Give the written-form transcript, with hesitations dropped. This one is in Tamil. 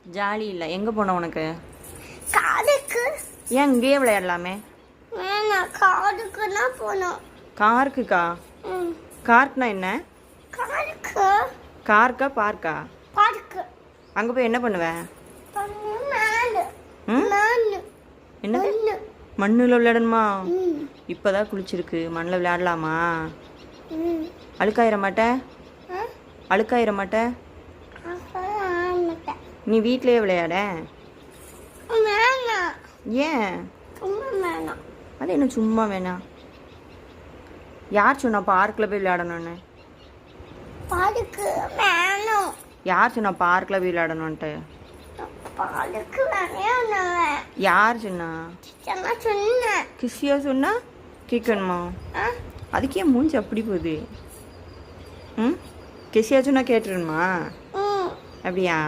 ஜாலி இல்லை. எங்கே போன உனக்கு? காருக்கு. ஏன் இங்கேயே விளையாடலாமே? வேணாம், காருக்கு தான் போகணும். காருக்குக்கா? கார்க்னா என்ன? காருக்கு. கார்க்கா பார்க்கா? பார்க்கு. அங்கே போய் என்ன பண்ணுவேன்? என்ன மண்ணில் விளையாடணுமா? இப்போதான் குளிச்சிருக்கு, மண்ணில் விளையாடலாமா? அழுக்காயிர மாட்டேன்? அழுக்காயிர மாட்டேன்? நீ வீட்லயே விளையாட. ஏன்? அது என்ன சும்மா வேணாம்? யார் சொன்னா பார்க்கில் போய் விளையாடணும்னு? யார் சொன்னா பார்க்கில் போய் விளையாடணும்ன்ட்டு? யார் சொன்னா? கிறிஸ்டியா சொன்னா கேட்கணுமா? அதுக்கே மூஞ்சி அப்படி போகுது. கிறிஸ்டியா சொன்னா கேட்டுருணுமா? அப்படியா?